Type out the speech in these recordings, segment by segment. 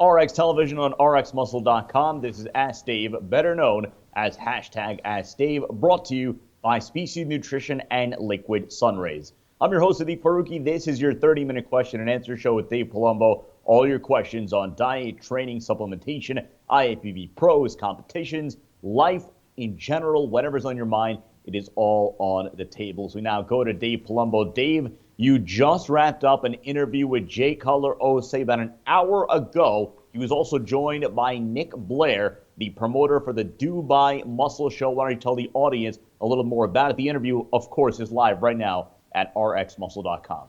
RX Television on RxMuscle.com. This is Ask Dave, better known as hashtag Ask Dave, brought to you by Species Nutrition and Liquid Sunrays. I'm your host, Sadiq Faruqi. This is your 30-minute question and answer show with Dave Palumbo. All your questions on diet, training, supplementation, IAPV pros, competitions, life in general, whatever's on your mind, it is all on the table. So we now go to Dave Palumbo. Dave, you just wrapped up an interview with Jay Cutler, say about an hour ago. He was also joined by Nick Blair, the promoter for the Dubai Muscle Show. Why don't you tell the audience a little more about it? The interview, of course, is live right now at RxMuscle.com.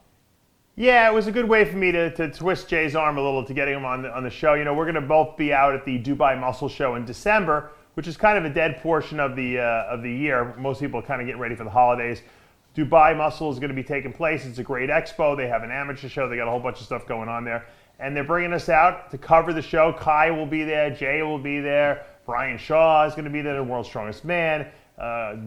Yeah, it was a good way for me to twist Jay's arm a little to getting him on the show. You know, we're going to both be out at the Dubai Muscle Show in December, which is kind of a dead portion of the year. Most people are kind of getting ready for the holidays. Dubai Muscle is going to be taking place. It's a great expo. They have an amateur show. They got a whole bunch of stuff going on there. And they're bringing us out to cover the show. Kai will be there. Jay will be there. Brian Shaw is going to be there, the world's strongest man.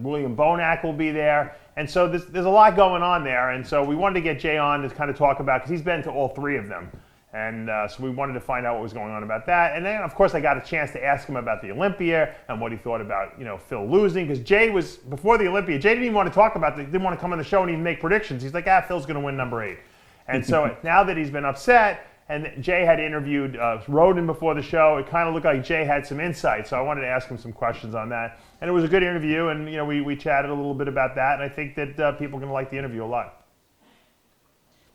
William Bonac will be there. And so there's a lot going on there. And so we wanted to get Jay on to kind of talk about, because he's been to all three of them. And so we wanted to find out what was going on about that. And then, of course, I got a chance to ask him about the Olympia and what he thought about, Phil losing. Because Jay was, before the Olympia, Jay didn't even want to talk about it. He didn't want to come on the show and even make predictions. He's like, Phil's going to win number 8. And so now that he's been upset, and Jay had interviewed Roden before the show, it kind of looked like Jay had some insight. So I wanted to ask him some questions on that. And it was a good interview, and we chatted a little bit about that. And I think that people are going to like the interview a lot.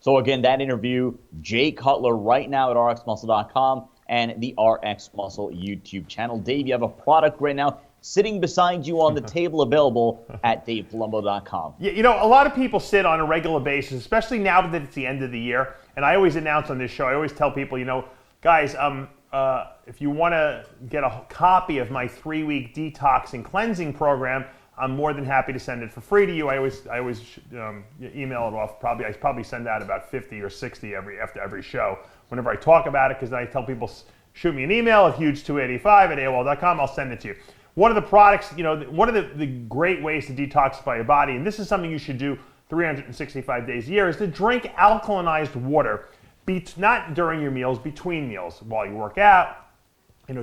So again, that interview, Jay Cutler, right now at RxMuscle.com and the RX Muscle YouTube channel. Dave, you have a product right now sitting beside you on the table, available at DavePalumbo.com. Yeah, a lot of people sit on a regular basis, especially now that it's the end of the year. And I always announce on this show, I always tell people, guys, if you want to get a copy of my 3-week detox and cleansing program, I'm more than happy to send it for free to you. I always email it off. I probably send out about 50 or 60 after every show whenever I talk about it, because I tell people, shoot me an email at huge285@AOL.com. I'll send it to you. One of the products, one of the great ways to detoxify your body, and this is something you should do 365 days a year, is to drink alkalinized water, not during your meals, between meals, while you work out,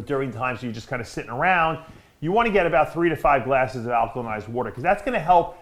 during times you're just kind of sitting around. You want to get about 3 to 5 glasses of alkalinized water, because that's going to help,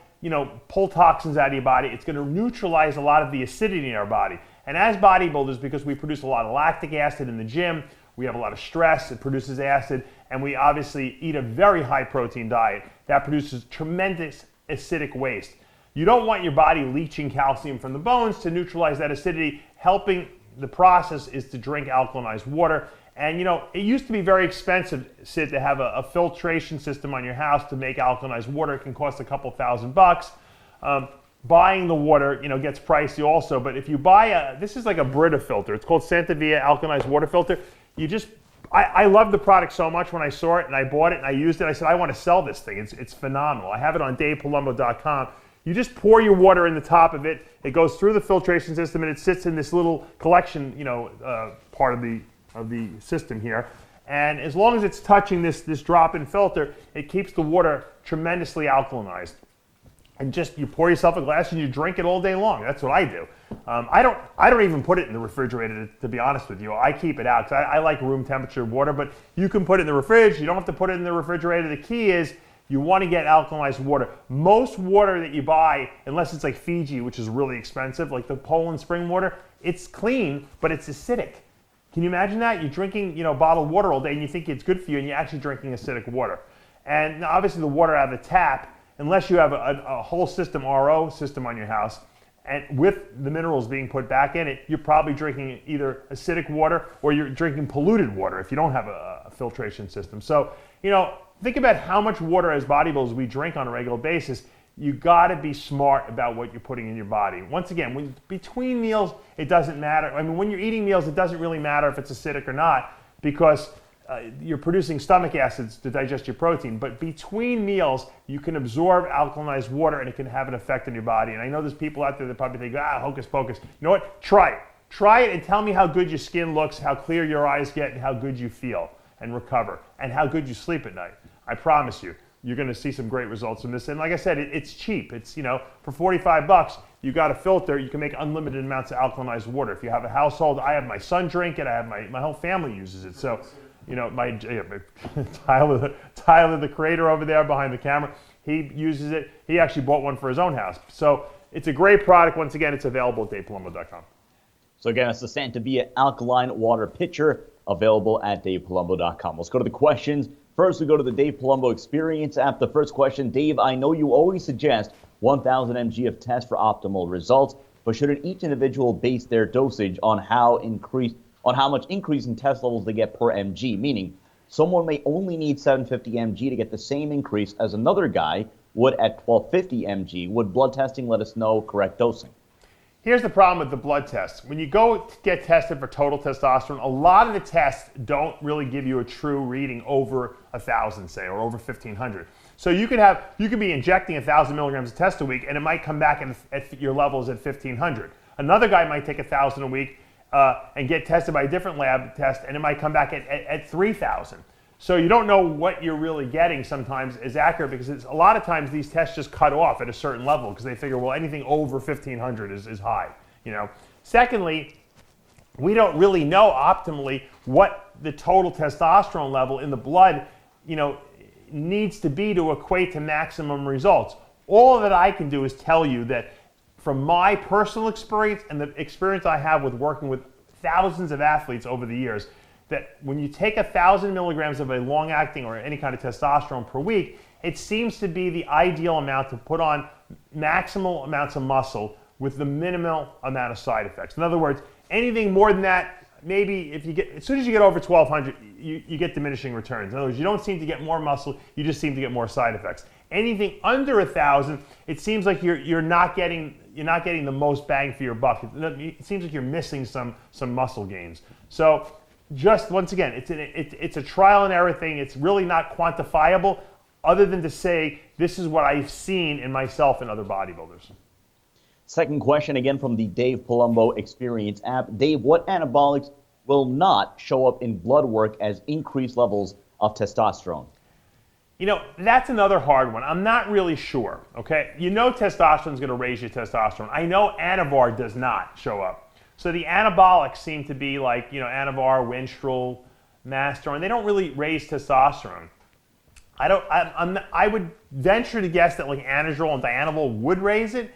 pull toxins out of your body. It's going to neutralize a lot of the acidity in our body. And as bodybuilders, because we produce a lot of lactic acid in the gym, we have a lot of stress, it produces acid, and we obviously eat a very high protein diet that produces tremendous acidic waste. You don't want your body leaching calcium from the bones to neutralize that acidity. Helping the process is to drink alkalinized water. And it used to be very expensive, Sid, to have a filtration system on your house to make alkalinized water. It can cost a couple $1,000. Buying the water, gets pricey also. But if you buy this is like a Brita filter. It's called Santavia alkalinized water filter. I love the product so much when I saw it and I bought it and I used it. I said, I want to sell this thing. It's phenomenal. I have it on DavePalumbo.com. You just pour your water in the top of it. It goes through the filtration system and it sits in this little collection, part of the system here. And as long as it's touching this drop-in filter, it keeps the water tremendously alkalinized. And you pour yourself a glass and you drink it all day long. That's what I do. I don't even put it in the refrigerator, to be honest with you. I keep it out because I like room temperature water, but you can put it in the fridge. You don't have to put it in the refrigerator. The key is you want to get alkalized water. Most water that you buy, unless it's like Fiji, which is really expensive, like the Poland spring water, it's clean, but it's acidic. Can you imagine that? You're drinking, bottled water all day and you think it's good for you and you're actually drinking acidic water. And obviously the water out of the tap, unless you have a whole system, RO system on your house, and with the minerals being put back in it, you're probably drinking either acidic water or you're drinking polluted water if you don't have a filtration system. So, think about how much water as bodybuilders we drink on a regular basis. You got to be smart about what you're putting in your body. Once again, between meals, it doesn't matter. I mean, when you're eating meals, it doesn't really matter if it's acidic or not, because you're producing stomach acids to digest your protein. But between meals, you can absorb alkalinized water and it can have an effect on your body. And I know there's people out there that probably think, hocus pocus. You know what? Try it. Try it and tell me how good your skin looks, how clear your eyes get, and how good you feel and recover, and how good you sleep at night. I promise you, you're going to see some great results from this. And like I said, it's cheap. It's, for $45, you got a filter, you can make unlimited amounts of alkalinized water. If you have a household, I have my son drink it, I have my whole family uses it. So, Tyler, the creator over there behind the camera, he uses it. He actually bought one for his own house. So it's a great product. Once again, it's available at DavePalumbo.com. So again, it's the Santavia Alkaline Water Pitcher, available at DavePalumbo.com. Let's go to the questions. First, we go to the Dave Palumbo Experience app. The first question, Dave, I know you always suggest 1,000 mg of test for optimal results, but shouldn't each individual base their dosage on how much increase in test levels they get per mg? Meaning, someone may only need 750 mg to get the same increase as another guy would at 1250 mg. Would blood testing let us know correct dosing? Here's the problem with the blood tests. When you go to get tested for total testosterone, a lot of the tests don't really give you a true reading over 1,000, say, or over 1,500. So you could be injecting 1,000 milligrams of test a week, and it might come back at your levels at 1,500. Another guy might take 1,000 a week and get tested by a different lab test, and it might come back at 3,000. So you don't know what you're really getting sometimes is accurate, because a lot of times these tests just cut off at a certain level because they figure, well, anything over 1,500 is high. Secondly, we don't really know optimally what the total testosterone level in the blood, needs to be to equate to maximum results. All that I can do is tell you that from my personal experience and the experience I have with working with thousands of athletes over the years, that when you take 1,000 milligrams of a long-acting or any kind of testosterone per week, it seems to be the ideal amount to put on maximal amounts of muscle with the minimal amount of side effects. In other words, anything more than that, maybe as soon as you get over 1,200, you get diminishing returns. In other words, you don't seem to get more muscle, you just seem to get more side effects. Anything under 1,000, it seems like you're not getting the most bang for your buck. It seems like you're missing some muscle gains. So just once again, it's a trial and error thing. It's really not quantifiable, other than to say this is what I've seen in myself and other bodybuilders. Second question, again from the Dave Palumbo Experience app. Dave, what anabolics will not show up in blood work as increased levels of testosterone? That's another hard one. I'm not really sure, okay? Testosterone is going to raise your testosterone. I know Anavar does not show up. So the anabolics seem to be like, Anavar, Winstrol, Masteron. They don't really raise testosterone. I would venture to guess that like Anadrol and Dianabol would raise it,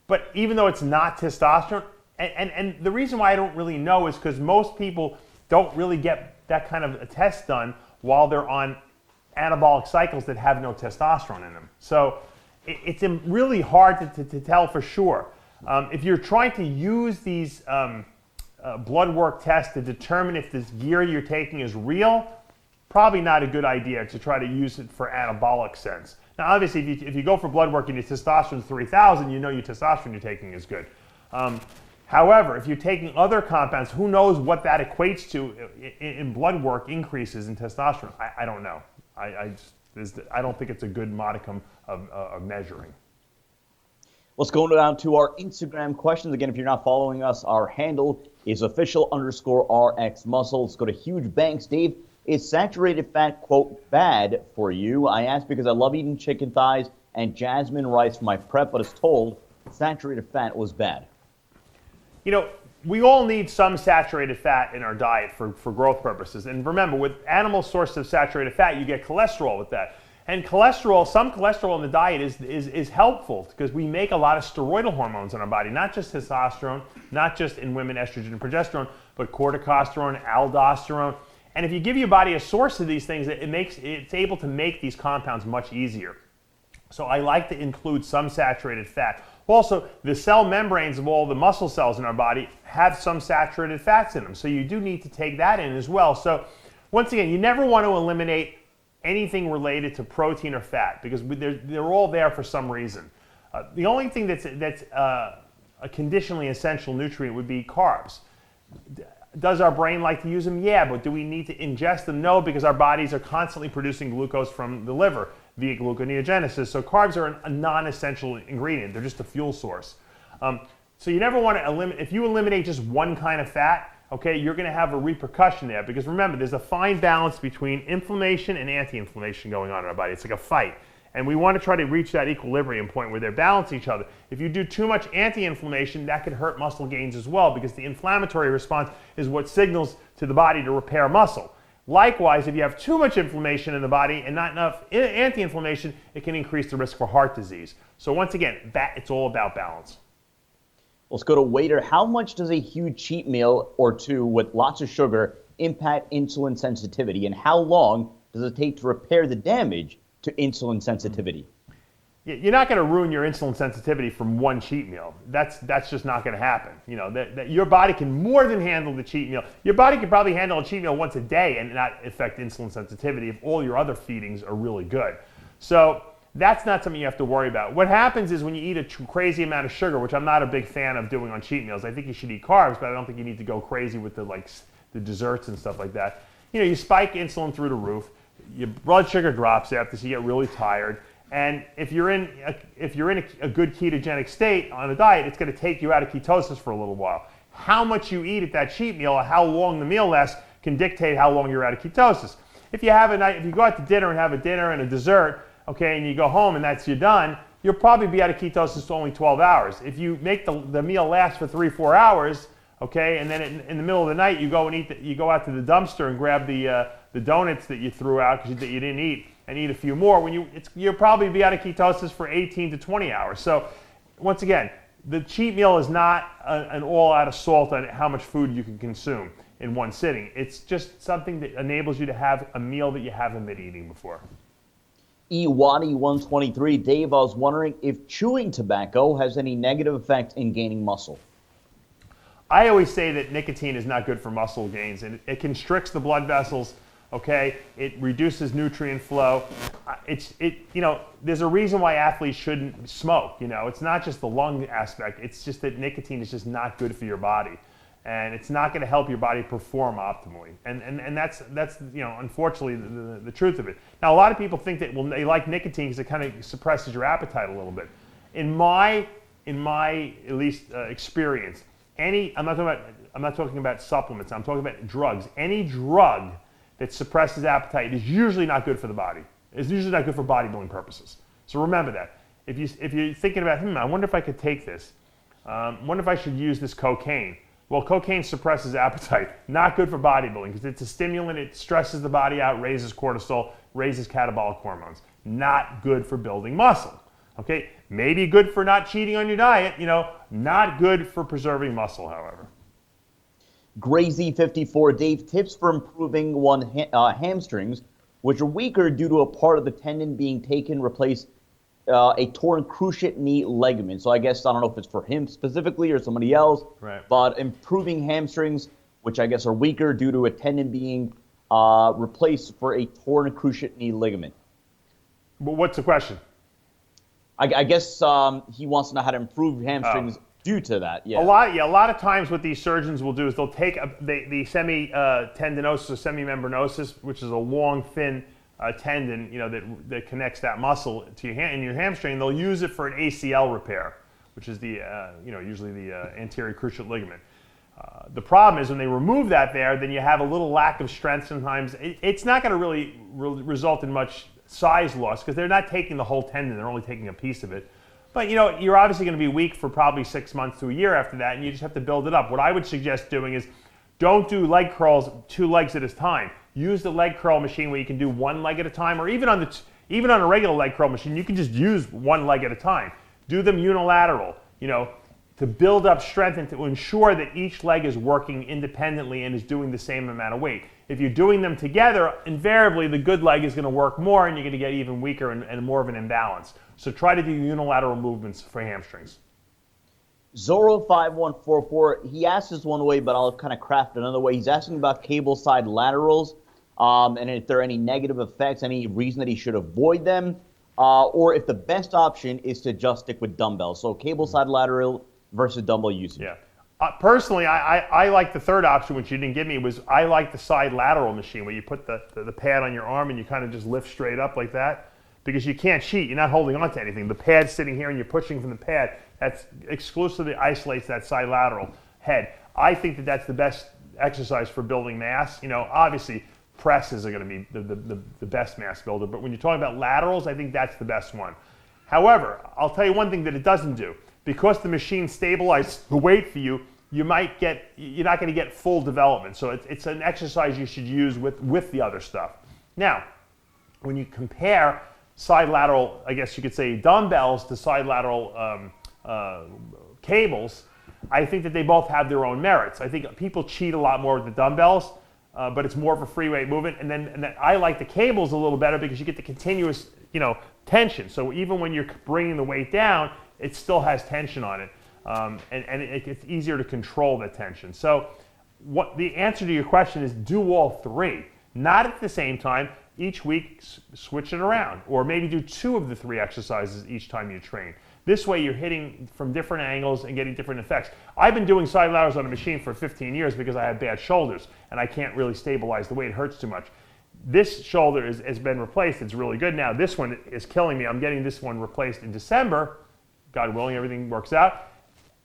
but even though it's not testosterone, and the reason why I don't really know is because most people don't really get that kind of a test done while they're on anabolic cycles that have no testosterone in them. So it's really hard to tell for sure. If you're trying to use these blood work tests to determine if this gear you're taking is real, probably not a good idea to try to use it for anabolic sense. Now, obviously, if you go for blood work and your testosterone is 3,000, your testosterone you're taking is good. However, if you're taking other compounds, who knows what that equates to in blood work increases in testosterone? I don't know. I don't think it's a good modicum of measuring. Let's go down to our Instagram questions. Again, if you're not following us, our handle is official_RxMuscle. Let's go to Huge Banks. Dave, is saturated fat, quote, bad for you? I ask because I love eating chicken thighs and jasmine rice for my prep, but is told saturated fat was bad. We all need some saturated fat in our diet for growth purposes. And remember, with animal sources of saturated fat, you get cholesterol with that. And some cholesterol in the diet is helpful because we make a lot of steroidal hormones in our body, not just testosterone, not just in women estrogen and progesterone, but corticosterone, aldosterone. And if you give your body a source of these things, it's able to make these compounds much easier. So I like to include some saturated fat. Also, the cell membranes of all the muscle cells in our body have some saturated fats in them. So you do need to take that in as well. So once again, you never want to eliminate anything related to protein or fat because they're all there for some reason. The only thing that's a conditionally essential nutrient would be carbs. Does our brain like to use them? Yeah, but do we need to ingest them? No, because our bodies are constantly producing glucose from the liver via gluconeogenesis. So carbs are a non-essential ingredient. They're just a fuel source. So you never want to eliminate, if you eliminate just one kind of fat, okay, you're going to have a repercussion there because remember, there's a fine balance between inflammation and anti-inflammation going on in our body. It's like a fight. And we want to try to reach that equilibrium point where they're balancing each other. If you do too much anti-inflammation, that could hurt muscle gains as well, because the inflammatory response is what signals to the body to repair muscle. Likewise, if you have too much inflammation in the body and not enough anti-inflammation, it can increase the risk for heart disease. So once again, it's all about balance. Let's go to Waiter. How much does a huge cheat meal or two with lots of sugar impact insulin sensitivity, and how long does it take to repair the damage to insulin sensitivity? You're not going to ruin your insulin sensitivity from one cheat meal. That's just not going to happen. You know, that your body can more than handle the cheat meal. Your body can probably handle a cheat meal once a day and not affect insulin sensitivity if all your other feedings are really good. So that's not something you have to worry about. What happens is when you eat a crazy amount of sugar, which I'm not a big fan of doing on cheat meals. I think you should eat carbs, but I don't think you need to go crazy with the desserts and stuff like that. You know, you spike insulin through the roof. Your blood sugar drops after, so you get really tired. And if you're in a good ketogenic state on a diet, it's going to take you out of ketosis for a little while. How much you eat at that cheat meal or how long the meal lasts can dictate how long you're out of ketosis. If you go out to dinner and have a dinner and a dessert, okay, and you go home and you're done, you'll probably be out of ketosis for only 12 hours. If you make the meal last for 3-4 hours, okay, and then in the middle of the night you go out to the dumpster and grab the donuts that you threw out that you didn't eat and eat a few more, you'll probably be out of ketosis for 18 to 20 hours. So once again, the cheat meal is not an all-out assault on how much food you can consume in one sitting. It's just something that enables you to have a meal that you haven't been eating before. Ewadi123, Dave, I was wondering if chewing tobacco has any negative effect in gaining muscle. I always say that nicotine is not good for muscle gains, and it constricts the blood vessels. Okay, it reduces nutrient flow. There's a reason why athletes shouldn't smoke. You know, it's not just the lung aspect. It's just that nicotine is just not good for your body, and it's not going to help your body perform optimally. And that's unfortunately the truth of it. Now, a lot of people think that they like nicotine because it kind of suppresses your appetite a little bit. In my at least experience, I'm not talking about supplements. I'm talking about drugs. Any drug that suppresses appetite is usually not good for the body. It's usually not good for bodybuilding purposes. So remember that. If you're thinking about, I wonder if I could take this. Wonder if I should use this cocaine. Well, cocaine suppresses appetite. Not good for bodybuilding because it's a stimulant. It stresses the body out, raises cortisol, raises catabolic hormones. Not good for building muscle. Okay, maybe good for not cheating on your diet. Not good for preserving muscle, however. Grazy54, Dave, tips for improving hamstrings, which are weaker due to a part of the tendon being taken, replace a torn cruciate knee ligament. So I guess, I don't know if it's for him specifically or somebody else, right. But improving hamstrings, which I guess are weaker due to a tendon being replaced for a torn cruciate knee ligament. But what's the question? I guess he wants to know how to improve hamstrings due to that. Yeah. A lot of times what these surgeons will do is they'll take the semi-tendinosis or semimembranosus, which is a long, thin tendon, that connects that muscle to your hand, in your hamstring. They'll use it for an ACL repair, which is usually the anterior cruciate ligament. The problem is when they remove that then you have a little lack of strength sometimes. It's not going to really result in much size loss because they're not taking the whole tendon, they're only taking a piece of it. But you're obviously going to be weak for probably 6 months to a year after that, and you just have to build it up. What I would suggest doing is don't do leg curls 2 legs at a time. Use the leg curl machine where you can do 1 leg at a time, or even on a regular leg curl machine, you can just use 1 leg at a time. Do them unilateral, to build up strength and to ensure that each leg is working independently and is doing the same amount of weight. If you're doing them together, invariably the good leg is going to work more and you're going to get even weaker and more of an imbalance. So try to do unilateral movements for hamstrings. Zoro5144, he asked this one way, but I'll kind of craft it another way. He's asking about cable side laterals and if there are any negative effects, any reason that he should avoid them, or if the best option is to just stick with dumbbells. So cable side lateral versus dumbbell usage. Yeah. Personally, I like the third option, which you didn't give me, I like the side lateral machine where you put the pad on your arm and you kind of just lift straight up like that. Because you can't cheat, you're not holding on to anything. The pad's sitting here and you're pushing from the pad. That's exclusively isolates that side lateral head. I think that's the best exercise for building mass. Obviously, presses are going to be the best mass builder. But when you're talking about laterals, I think that's the best one. However, I'll tell you one thing that it doesn't do. Because the machine stabilizes the weight for you, you're not going to get full development. So it's an exercise you should use with the other stuff. Now, when you compare side lateral, I guess you could say dumbbells to side lateral cables, I think that they both have their own merits. I think people cheat a lot more with the dumbbells, but it's more of a free weight movement. And then I like the cables a little better because you get the continuous, tension. So even when you're bringing the weight down, it still has tension on it, and it's easier to control the tension. So what the answer to your question is: do all three, not at the same time. Each week, switch it around, or maybe do 2 of the 3 exercises each time you train. This way you're hitting from different angles and getting different effects. I've been doing side laterals on a machine for 15 years because I have bad shoulders and I can't really stabilize the weight. It hurts too much. This shoulder has been replaced. It's really good now. This one is killing me. I'm getting this one replaced in December. God willing, everything works out.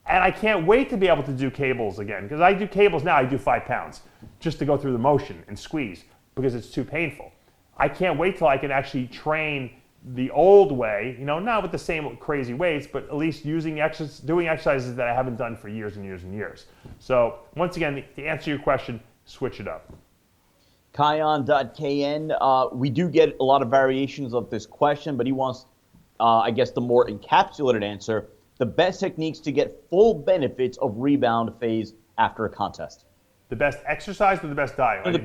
And I can't wait to be able to do cables again, because I do cables now. I do 5 pounds just to go through the motion and squeeze because it's too painful. I can't wait till I can actually train the old way, not with the same crazy weights, but at least doing exercises that I haven't done for years and years and years. So once again, to answer your question, switch it up. Kion.kn, we do get a lot of variations of this question, but he wants, I guess, the more encapsulated answer: the best techniques to get full benefits of rebound phase after a contest. The best exercise or the best diet? Or the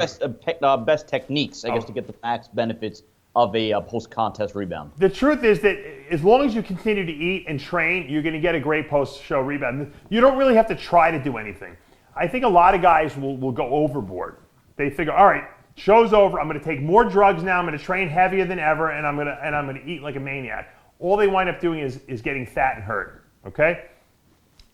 best techniques, I guess, to get the max benefits of a post-contest rebound. The truth is that as long as you continue to eat and train, you're going to get a great post-show rebound. You don't really have to try to do anything. I think a lot of guys will go overboard. They figure, all right, show's over. I'm going to take more drugs now. I'm going to train heavier than ever, and I'm going to eat like a maniac. All they wind up doing is getting fat and hurt. Okay?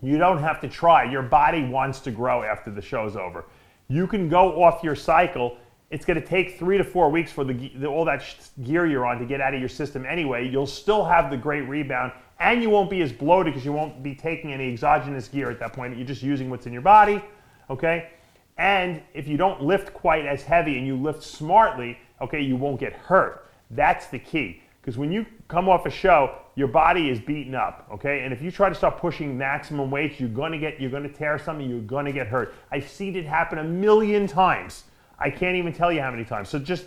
You don't have to try. Your body wants to grow after the show's over. You can go off your cycle. It's going to take 3 to 4 weeks for all that gear you're on to get out of your system anyway. You'll still have the great rebound, and you won't be as bloated because you won't be taking any exogenous gear at that point. You're just using what's in your body, okay? And if you don't lift quite as heavy and you lift smartly, okay, you won't get hurt. That's the key. Because when you come off a show, your body is beaten up, okay? And if you try to start pushing maximum weights, you're gonna tear something, you're gonna get hurt. I've seen it happen 1,000,000 times. I can't even tell you how many times. So just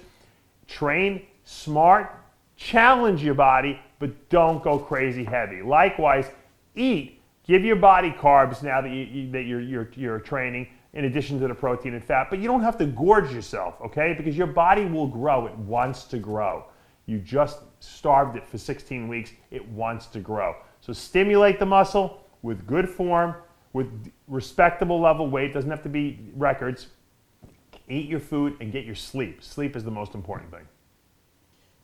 train smart, challenge your body, but don't go crazy heavy. Likewise, eat. Give your body carbs now that you're training, in addition to the protein and fat. But you don't have to gorge yourself, okay? Because your body will grow. It wants to grow. You just starved it for 16 weeks. It wants to grow. So stimulate the muscle with good form, with respectable level weight. Doesn't have to be records. Eat your food and get your sleep. Sleep is the most important thing.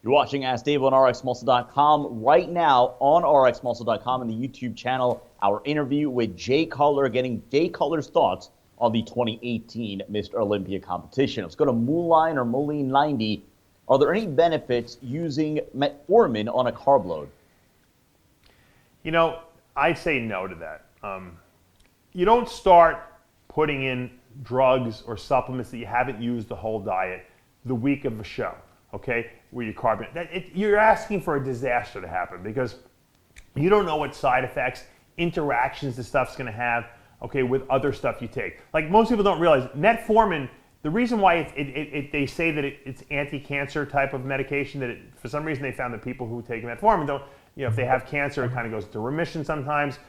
You're watching Ask Dave on RxMuscle.com. Right now on RxMuscle.com in the YouTube channel, our interview with Jay Cutler, getting Jay Cutler's thoughts on the 2018 Mr. Olympia competition. Let's go to Moonline or Moline90. Are there any benefits using metformin on a carb load? I'd say no to that. You don't start putting in drugs or supplements that you haven't used the whole diet the week of a show, okay, where you carb in. You're asking for a disaster to happen because you don't know what side effects, interactions this stuff's going to have, okay, with other stuff you take. Like most people don't realize, metformin, the reason why they say that it's anti-cancer type of medication, that for some reason they found that people who take metformin don't, if they have cancer, it kind of goes into remission sometimes.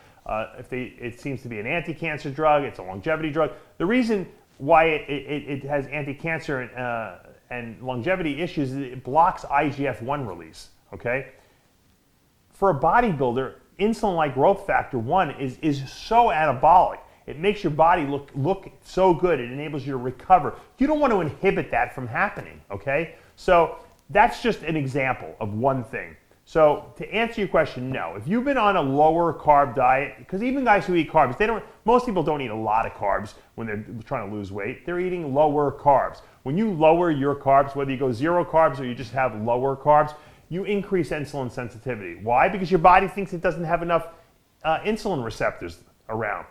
It seems to be an anti-cancer drug, it's a longevity drug. The reason why it has anti-cancer and longevity issues is it blocks IGF-1 release, okay? For a bodybuilder, insulin-like growth factor 1 is so anabolic. It makes your body look so good. It enables you to recover. You don't want to inhibit that from happening, okay? So that's just an example of one thing. So to answer your question, no. If you've been on a lower carb diet, because even guys who eat carbs, most people don't eat a lot of carbs when they're trying to lose weight. They're eating lower carbs. When you lower your carbs, whether you go 0 carbs or you just have lower carbs, you increase insulin sensitivity. Why? Because your body thinks it doesn't have enough insulin receptors around.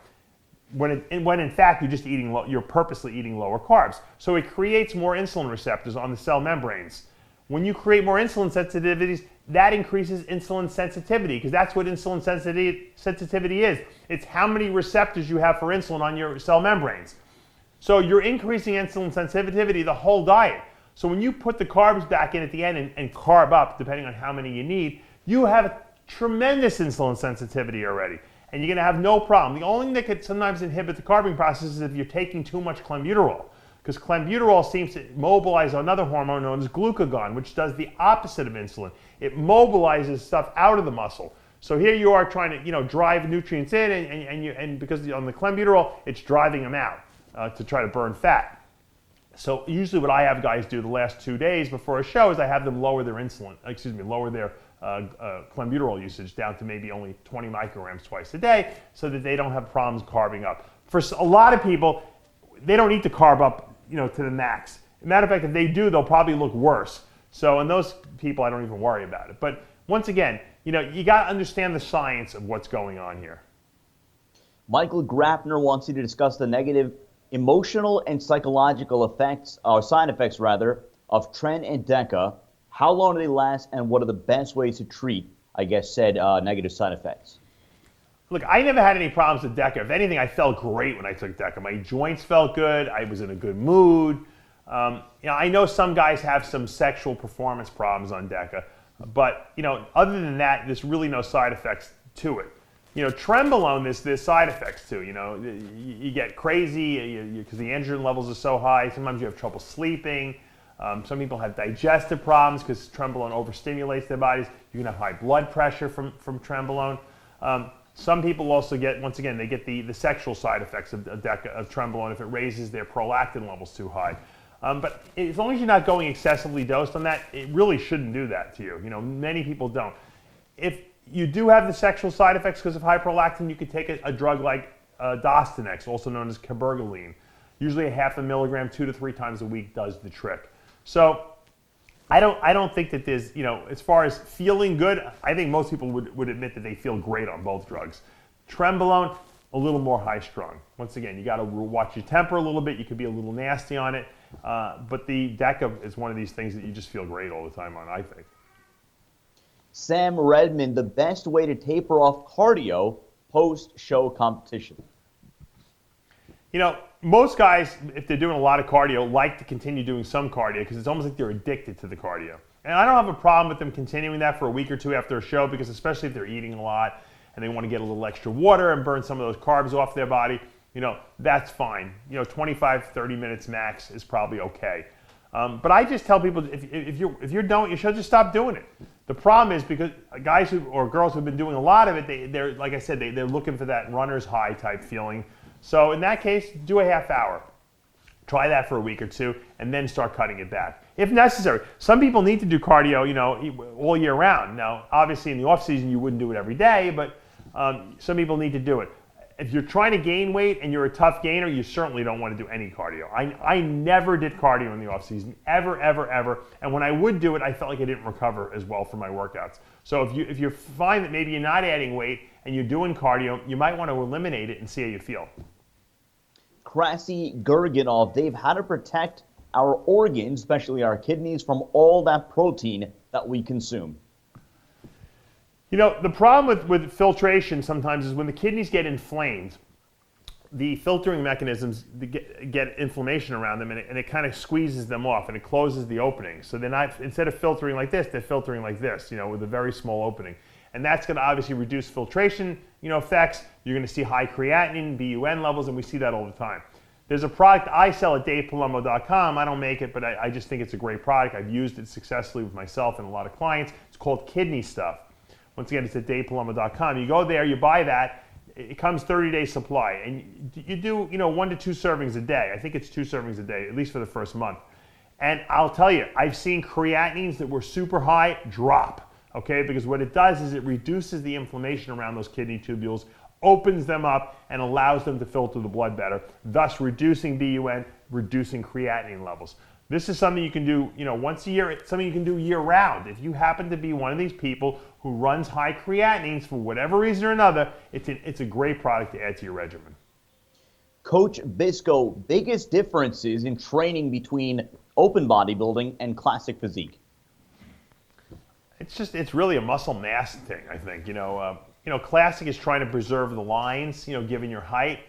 when in fact you're just you're purposely eating lower carbs. So it creates more insulin receptors on the cell membranes. When you create more insulin sensitivities, that increases insulin sensitivity, because that's what insulin sensitivity is. It's how many receptors you have for insulin on your cell membranes. So you're increasing insulin sensitivity the whole diet. So when you put the carbs back in at the end and carb up, depending on how many you need, you have tremendous insulin sensitivity already. And you're going to have no problem. The only thing that could sometimes inhibit the carbing process is if you're taking too much clenbuterol, because clenbuterol seems to mobilize another hormone known as glucagon, which does the opposite of insulin. It mobilizes stuff out of the muscle. So here you are trying to, drive nutrients in, and because on the clenbuterol, it's driving them out to try to burn fat. So usually what I have guys do the last 2 days before a show is I have them lower their clenbuterol usage down to maybe only 20 micrograms twice a day, so that they don't have problems carbing up. For a lot of people, they don't need to carb up, to the max. Matter of fact, if they do, they'll probably look worse. So in those people, I don't even worry about it. But once again, you got to understand the science of what's going on here. Michael Grapner wants you to discuss the negative emotional and psychological effects, or side effects rather, of Tren and Deca. How long do they last, and what are the best ways to treat, said negative side effects? Look, I never had any problems with Deca. If anything, I felt great when I took Deca. My joints felt good. I was in a good mood. I know some guys have some sexual performance problems on Deca, but other than that, there's really no side effects to it. Trenbolone, there's side effects too. You get crazy because the androgen levels are so high. Sometimes you have trouble sleeping. Some people have digestive problems because Trenbolone overstimulates their bodies. You can have high blood pressure from Trenbolone. Some people also get, once again, they get the sexual side effects of Trenbolone if it raises their prolactin levels too high. But as long as you're not going excessively dosed on that, it really shouldn't do that to you. Many people don't. If you do have the sexual side effects because of high prolactin, you could take a drug like Dostinex, also known as cabergoline. Usually a half a milligram 2 to 3 times a week does the trick. So I don't think that there's, as far as feeling good, I think most people would admit that they feel great on both drugs. Trenbolone, a little more high strung. Once again, you got to watch your temper a little bit. You could be a little nasty on it. But the Deca is one of these things that you just feel great all the time on, I think. Sam Redmond, the best way to taper off cardio post-show competition. Most guys, if they're doing a lot of cardio, like to continue doing some cardio because it's almost like they're addicted to the cardio. And I don't have a problem with them continuing that for a week or two after a show, because especially if they're eating a lot and they want to get a little extra water and burn some of those carbs off their body, that's fine. 25, 30 minutes max is probably okay. But I just tell people, if you don't, you should just stop doing it. The problem is because guys or girls who've been doing a lot of it, they're like I said, they're looking for that runner's high type feeling. So in that case, do a half hour. Try that for a week or two, and then start cutting it back, if necessary. Some people need to do cardio, all year round. Now, obviously in the off season, you wouldn't do it every day, but some people need to do it. If you're trying to gain weight and you're a tough gainer, you certainly don't want to do any cardio. I never did cardio in the off season, ever. And when I would do it, I felt like I didn't recover as well from my workouts. So if you find that maybe you're not adding weight and you're doing cardio, you might want to eliminate it and see how you feel. Krasy Gurginov, Dave, how to protect our organs, especially our kidneys, from all that protein that we consume? The problem with filtration sometimes is when the kidneys get inflamed, the filtering mechanisms get inflammation around them, and it kind of squeezes them off and it closes the opening. So they're not, instead of filtering like this, they're filtering like this, with a very small opening. And that's going to obviously reduce filtration, effects. You're going to see high creatinine, BUN levels, and we see that all the time. There's a product I sell at DavePalumbo.com. I don't make it, but I just think it's a great product. I've used it successfully with myself and a lot of clients. It's called Kidney Stuff. Once again, it's at DavePalumbo.com. You go there, you buy that. It comes 30-day supply, and you do 1 to 2 servings a day. I think it's 2 servings a day, at least for the first month. And I'll tell you, I've seen creatinines that were super high drop. Okay, because what it does is it reduces the inflammation around those kidney tubules, opens them up, and allows them to filter the blood better, thus reducing BUN, reducing creatinine levels. This is something you can do, once a year. It's something you can do year round. If you happen to be one of these people who runs high creatinines for whatever reason or another, it's a great product to add to your regimen. Coach Bisco, biggest differences in training between open bodybuilding and classic physique? It's really a muscle mass thing, I think. Classic is trying to preserve the lines, given your height.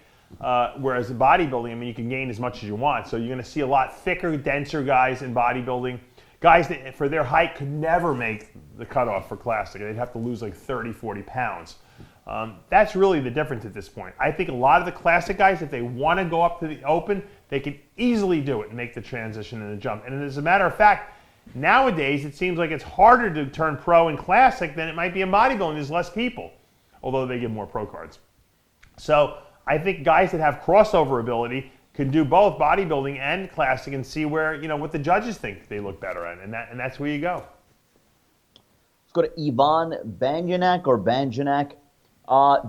Whereas in bodybuilding, I mean, you can gain as much as you want. So you're going to see a lot thicker, denser guys in bodybuilding. Guys that, for their height, could never make the cutoff for classic. They'd have to lose like 30, 40 pounds. That's really the difference at this point. I think a lot of the classic guys, if they want to go up to the open, they can easily do it and make the transition and the jump. And as a matter of fact, nowadays, it seems like it's harder to turn pro in classic than it might be in bodybuilding. There's less people, although they give more pro cards. So I think guys that have crossover ability can do both bodybuilding and classic and see where, what the judges think they look better at. And that's where you go. Let's go to Ivan Banjanak.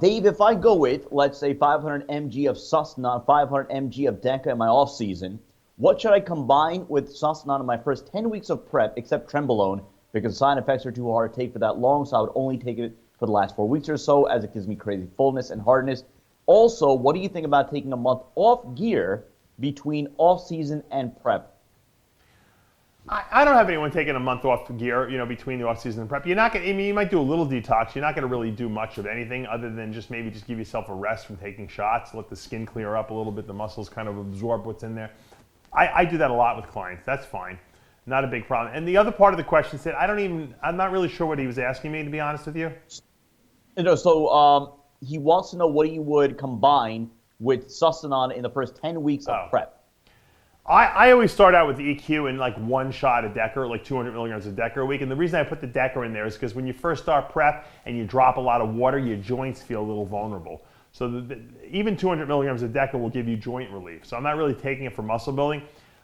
Dave, if I go with, let's say, 500 mg of Sustanon, 500 mg of Deca in my off season, what should I combine with Sustanon in my first 10 weeks of prep, except Trenbolone, because the side effects are too hard to take for that long, so I would only take it for the last 4 weeks or so, as it gives me crazy fullness and hardness. Also, what do you think about taking a month off gear between off-season and prep? I don't have anyone taking a month off gear, between the off-season and prep. You're not going. You might do a little detox. You're not going to really do much of anything other than just give yourself a rest from taking shots, let the skin clear up a little bit, the muscles kind of absorb what's in there. I do that a lot with clients. That's fine. Not a big problem. And the other part of the question said, I'm not really sure what he was asking me, to be honest with you. He wants to know what you would combine with Sustanon in the first 10 weeks of prep. I always start out with EQ and like one shot of Deca, like 200 milligrams of Deca a week. And the reason I put the Deca in there is because when you first start prep and you drop a lot of water, your joints feel a little vulnerable. So even 200 milligrams of Deca will give you joint relief. So I'm not really taking it for muscle building.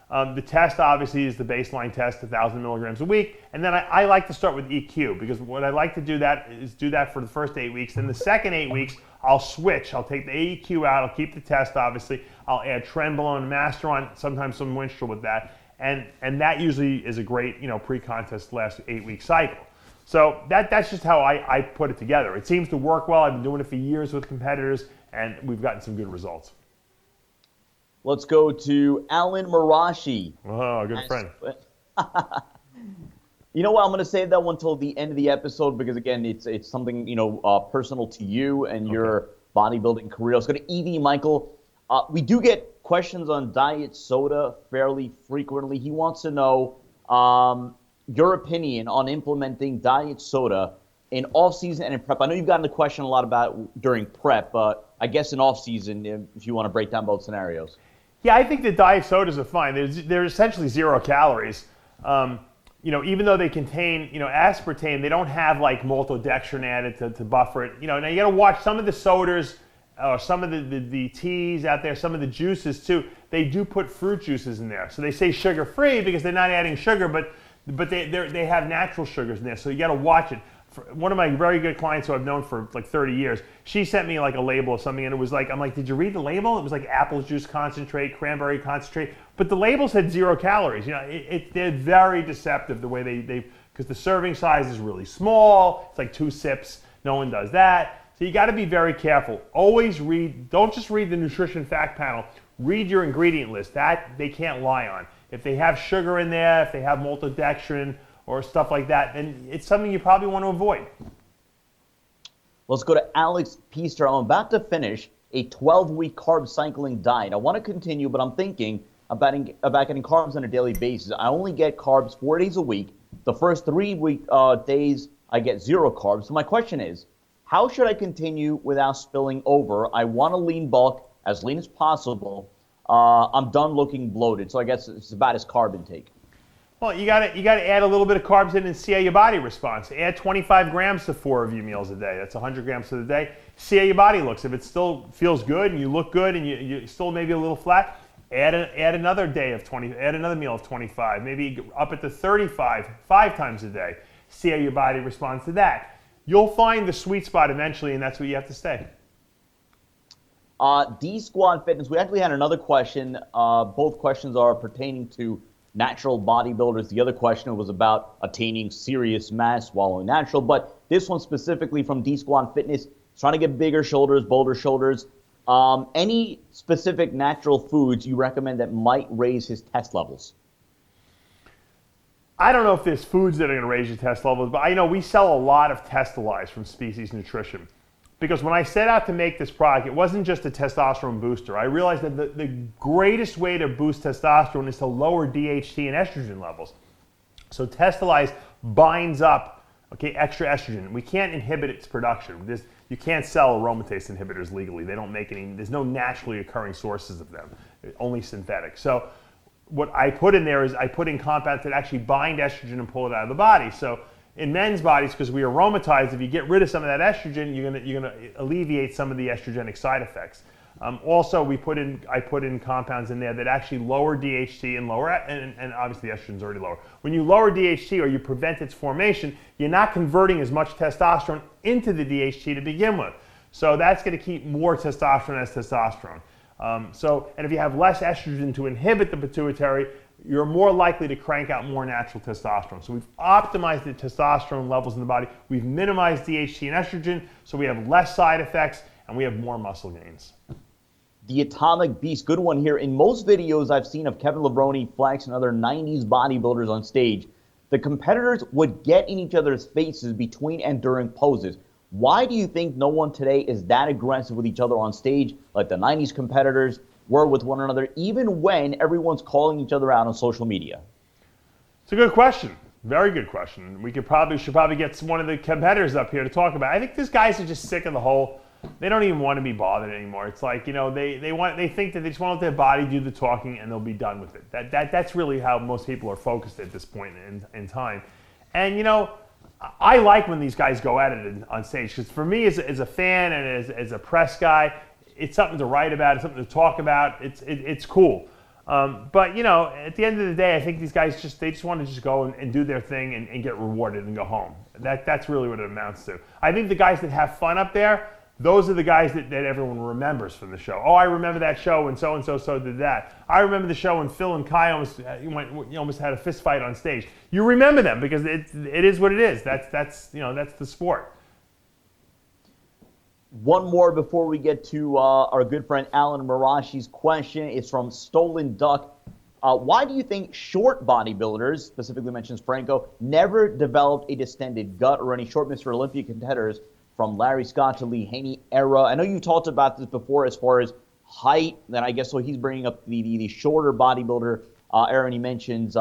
The test obviously is the baseline test, 1,000 milligrams a week. And then I like to start with EQ because what I like to do that for the first 8 weeks. Then the second 8 weeks, I'll switch. I'll take the AEQ out. I'll keep the test, obviously. I'll add Trenbolone and Masteron, sometimes some Winstrol with that. And that usually is a great, pre-contest last 8-week cycle. So that's just how I put it together. It seems to work well. I've been doing it for years with competitors, and we've gotten some good results. Let's go to Alan Marashi. Oh, good friend. You know what? I'm going to save that one till the end of the episode because, again, it's something, personal to you and your bodybuilding career. Let's go to Evie Michael. We do get questions on diet soda fairly frequently. He wants to know your opinion on implementing diet soda in off-season and in prep. I know you've gotten the question a lot about during prep, but I guess in off-season, if you want to break down both scenarios. Yeah, I think the diet sodas are fine. They're essentially 0 calories. Even though they contain, aspartame, they don't have like maltodextrin added to buffer it. Now you got to watch some of the sodas, or some of the teas out there, some of the juices too. They do put fruit juices in there. So they say sugar-free because they're not adding sugar, but they have natural sugars in there. So you got to watch it. One of my very good clients who I've known for like 30 years, she sent me like a label of something, and it was like, I'm like, did you read the label? It was like apple juice concentrate, cranberry concentrate, but the label said 0 calories. They're very deceptive the way they because the serving size is really small. It's like 2 sips. No one does that. So you got to be very careful. Always read. Don't just read the nutrition fact panel. Read your ingredient list. That they can't lie on. If they have sugar in there, if they have maltodextrin, or stuff like that, then it's something you probably want to avoid. Let's go to Alex Peaster. I'm about to finish a 12-week carb cycling diet. I want to continue, but I'm thinking about getting carbs on a daily basis. I only get carbs 4 days a week. The first 3 days, I get 0 carbs. So my question is, how should I continue without spilling over? I want to lean bulk as lean as possible. I'm done looking bloated, so I guess it's about his carb intake. Well, you gotta add a little bit of carbs in and see how your body responds. Add 25 grams to 4 of your meals a day. That's 100 grams to the day. See how your body looks. If it still feels good and you look good and you still maybe a little flat, add another day of 20. Add another meal of 25. Maybe up it to 35, 5 times a day. See how your body responds to that. You'll find the sweet spot eventually, and that's where you have to stay. D-Squad Fitness. We actually had another question. Both questions are pertaining to natural bodybuilders. The other question was about attaining serious mass while in natural, but this one specifically from D-Squad Fitness is trying to get bigger shoulders, bolder shoulders. Any specific natural foods you recommend that might raise his test levels? I don't know if there's foods that are going to raise your test levels, but I know we sell a lot of Testalize from Species Nutrition. Because when I set out to make this product, it wasn't just a testosterone booster. I realized that the greatest way to boost testosterone is to lower DHT and estrogen levels. So Testalize binds up extra estrogen. We can't inhibit its production. You can't sell aromatase inhibitors legally. They don't make any, there's no naturally occurring sources of them, only synthetic. So what I put in there is I put in compounds that actually bind estrogen and pull it out of the body. So in men's bodies, because we aromatize, if you get rid of some of that estrogen, you're gonna alleviate some of the estrogenic side effects. Also, I put in compounds in there that actually lower DHT and lower, and obviously estrogen's already lower. When you lower DHT or you prevent its formation, you're not converting as much testosterone into the DHT to begin with. So that's going to keep more testosterone as testosterone. And if you have less estrogen to inhibit the pituitary, you're more likely to crank out more natural testosterone. So we've optimized the testosterone levels in the body. We've minimized DHT and estrogen, so we have less side effects and we have more muscle gains. The Atomic Beast, good one here. In most videos I've seen of Kevin Levrone, Flex, and other 90s bodybuilders on stage, the competitors would get in each other's faces between and during poses. Why do you think no one today is that aggressive with each other on stage like the 90s competitors were with one another, even when everyone's calling each other out on social media? It's a good question. Very good question. We should probably get one of the competitors up here to talk about it. I think these guys are just sick of the whole, they don't even want to be bothered anymore. It's like, they think that they just want to let their body do the talking and they'll be done with it. That's really how most people are focused at this point in time. And I like when these guys go at it on stage, because for me as a fan and as a press guy, it's something to write about, it's something to talk about, it's cool. But at the end of the day, I think these guys just want to just go and do their thing and get rewarded and go home. That's really what it amounts to. I think the guys that have fun up there, those are the guys that everyone remembers from the show. Oh, I remember that show when so did that. I remember the show when Phil and Kai almost had a fist fight on stage. You remember them because it is what it is. That's the sport. One more before we get to our good friend Alan Marashi's question. It's from Stolen Duck. Why do you think short bodybuilders, specifically mentions Franco, never developed a distended gut, or any short Mr. Olympia contenders from Larry Scott to Lee Haney era? I know you talked about this before as far as height, then I guess so he's bringing up the shorter bodybuilder era, and he mentions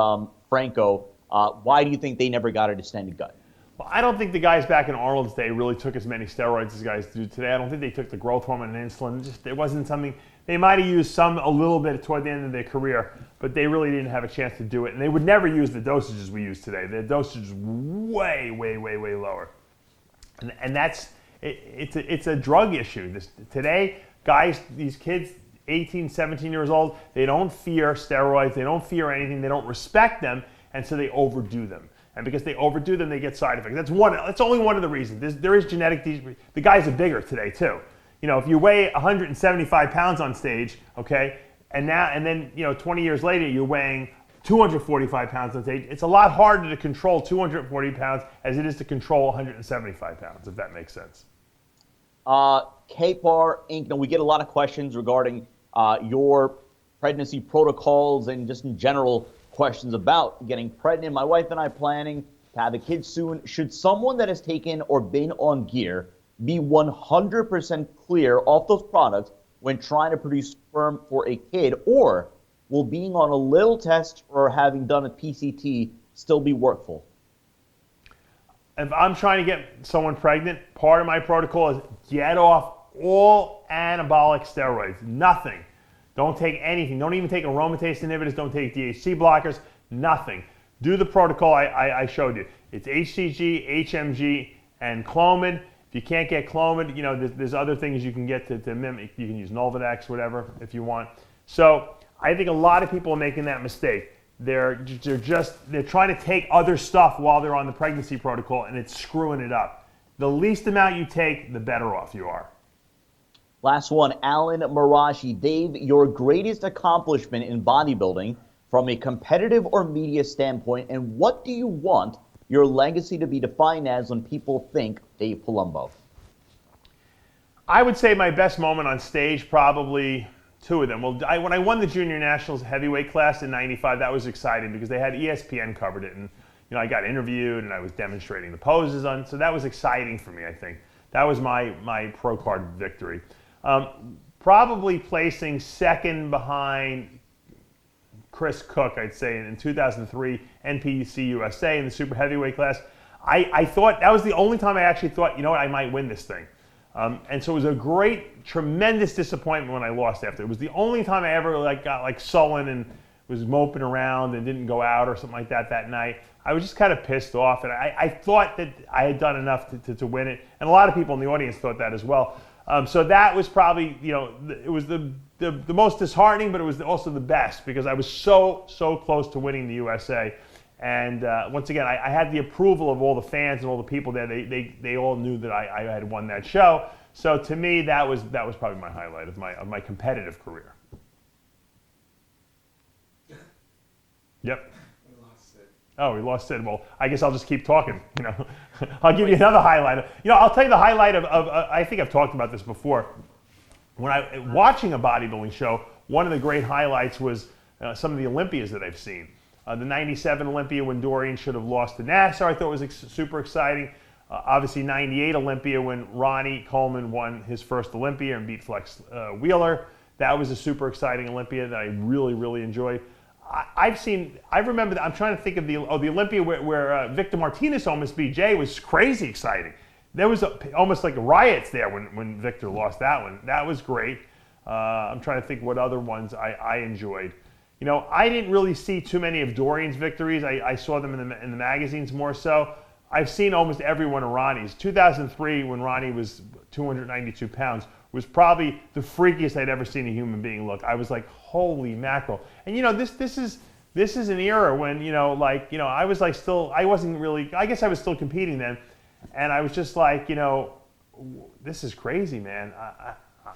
Franco. Why do you think they never got a distended gut? Well, I don't think the guys back in Arnold's day really took as many steroids as guys do today. I don't think they took the growth hormone and insulin. It wasn't something, they might have used a little bit toward the end of their career, but they really didn't have a chance to do it. And they would never use the dosages we use today. The dosage is way, way, way, way lower. And it's a drug issue. Today, guys, these kids, 18, 17 years old, they don't fear steroids, they don't fear anything, they don't respect them, and so they overdo them. And because they overdo them, they get side effects. That's only one of the reasons. There is genetic, the guys are bigger today too. If you weigh 175 pounds on stage, okay, and then 20 years later you're weighing 245 pounds on stage, it's a lot harder to control 240 pounds as it is to control 175 pounds, if that makes sense. KPAR Inc., we get a lot of questions regarding your pregnancy protocols and just in general questions about getting pregnant. My wife and I are planning to have a kid soon. Should someone that has taken or been on gear be 100% clear off those products when trying to produce sperm for a kid, or will being on a little test or having done a PCT still be workful? If I'm trying to get someone pregnant, part of my protocol is get off all anabolic steroids. Nothing. Don't take anything. Don't even take aromatase inhibitors. Don't take DHT blockers. Nothing. Do the protocol I showed you. It's HCG, HMG, and Clomid. If you can't get Clomid, there's other things you can get to mimic. You can use Nolvadex, whatever, if you want. So I think a lot of people are making that mistake. They're trying to take other stuff while they're on the pregnancy protocol, and it's screwing it up. The least amount you take, the better off you are. Last one, Alan Marashi. Dave, your greatest accomplishment in bodybuilding from a competitive or media standpoint, and what do you want your legacy to be defined as when people think Dave Palumbo? I would say my best moment on stage, probably two of them. Well, when I won the Junior Nationals heavyweight class in '95, that was exciting because they had ESPN covered it, and I got interviewed and I was demonstrating the poses on. So that was exciting for me. I think that was my pro card victory. Probably placing second behind Chris Cook, I'd say, in 2003 NPC USA in the super heavyweight class. I thought that was the only time I actually thought, I might win this thing. And so it was a great, tremendous disappointment when I lost after. It was the only time I ever got sullen and was moping around and didn't go out or something like that night. I was just kind of pissed off, and I thought that I had done enough to win it, and a lot of people in the audience thought that as well. So that was probably, it was the most disheartening, but it was also the best because I was so close to winning the USA. And once again, I had the approval of all the fans and all the people there. They all knew that I had won that show. So to me, that was probably my highlight of my competitive career. Yep. We lost Sid. Oh, we lost Sid. Well, I guess I'll just keep talking. I'll give you another highlight. I'll tell you the highlight of I think I've talked about this before. When watching a bodybuilding show, one of the great highlights was some of the Olympias that I've seen. The '97 Olympia when Dorian should have lost to Nassar, I thought was super exciting. Obviously, '98 Olympia when Ronnie Coleman won his first Olympia and beat Flex Wheeler. That was a super exciting Olympia that I really enjoyed. I remember, I'm trying to think of the Olympia where Victor Martinez almost beat Jay was crazy exciting. There was almost like riots there when Victor lost that one. That was great. I'm trying to think what other ones I enjoyed. I didn't really see too many of Dorian's victories. I saw them in the magazines more so. I've seen almost every one of Ronnie's. 2003, when Ronnie was 292 pounds, was probably the freakiest I'd ever seen a human being look. I was like, holy mackerel. And this is an era when I was like I wasn't really. I guess I was still competing then, and I was just like, this is crazy, man.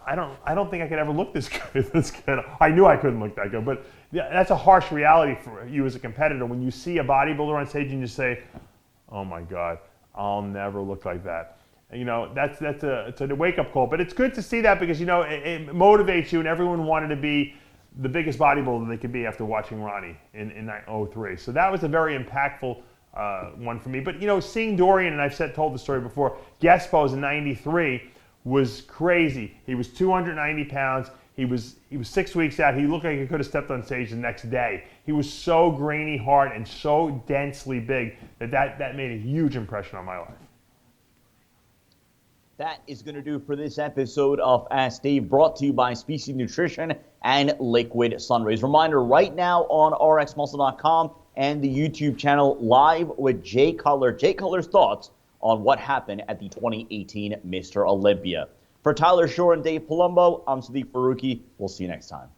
I don't think I could ever look this good. I knew I couldn't look that good, but yeah, that's a harsh reality for you as a competitor when you see a bodybuilder on stage and you say, "Oh my God, I'll never look like that." And, it's a wake-up call. But it's good to see that because it motivates you, and everyone wanted to be the biggest bodybuilder they could be after watching Ronnie in 2003. So that was a very impactful one for me. But seeing Dorian, and I've told the story before, guest pose in '93 was crazy. He was 290 pounds. He was 6 weeks out. He looked like he could have stepped on stage the next day. He was so grainy hard and so densely big that made a huge impression on my life. That is going to do for this episode of Ask Dave, brought to you by Species Nutrition and Liquid Sunrays. Reminder, right now on RxMuscle.com and the YouTube channel, live with Jay Cutler. Jay Cutler's thoughts on what happened at the 2018 Mr. Olympia. For Tyler Shore and Dave Palumbo, I'm Sadiq Faruqi. We'll see you next time.